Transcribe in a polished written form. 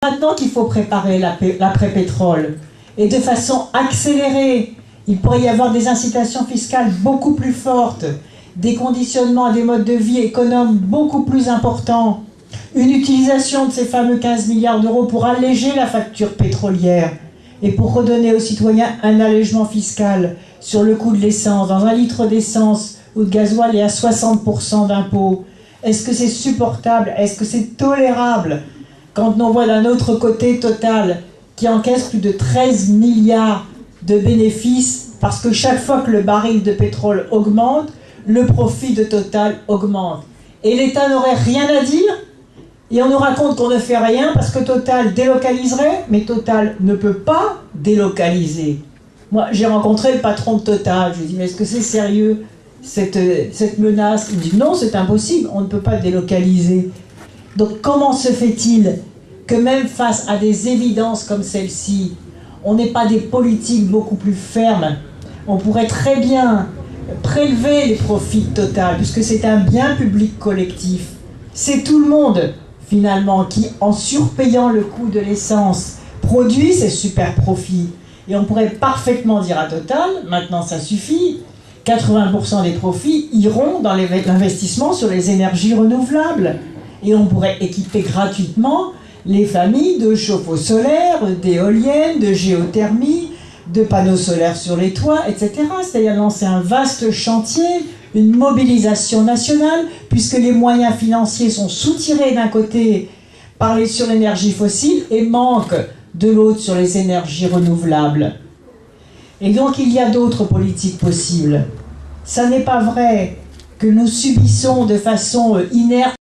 maintenant qu'il faut préparer l'après-pétrole, et de façon accélérée. Il pourrait y avoir des incitations fiscales beaucoup plus fortes, des conditionnements à des modes de vie économes beaucoup plus importants, une utilisation de ces fameux 15 milliards d'euros pour alléger la facture pétrolière et pour redonner aux citoyens un allègement fiscal sur le coût de l'essence. Dans un litre d'essence ou de gasoil, il y a 60% d'impôts. Est-ce que c'est supportable? Est-ce que c'est tolérable quand on voit d'un autre côté Total qui encaisse plus de 13 milliards de bénéfices parce que chaque fois que le baril de pétrole augmente, le profit de Total augmente. Et l'État n'aurait rien à dire? Et on nous raconte qu'on ne fait rien parce que Total délocaliserait, mais Total ne peut pas délocaliser. Moi, j'ai rencontré le patron de Total, je lui ai dit, mais est-ce que c'est sérieux cette menace? Il me dit, non, c'est impossible, on ne peut pas délocaliser. Donc comment se fait-il que même face à des évidences comme celle-ci, on n'ait pas des politiques beaucoup plus fermes? On pourrait très bien prélever les profits de Total, puisque c'est un bien public collectif. C'est tout le monde, finalement, qui, en surpayant le coût de l'essence, produit ces super profits. Et on pourrait parfaitement dire à Total, maintenant ça suffit, 80% des profits iront dans l'investissement sur les énergies renouvelables. Et on pourrait équiper gratuitement les familles de chauffe-eau solaire, d'éoliennes, de géothermie, de panneaux solaires sur les toits, etc. C'est-à-dire lancer un vaste chantier, une mobilisation nationale, puisque les moyens financiers sont soutirés d'un côté sur l'énergie fossile et manquent de l'autre sur les énergies renouvelables. Et donc il y a d'autres politiques possibles. Ça n'est pas vrai que nous subissons de façon inerte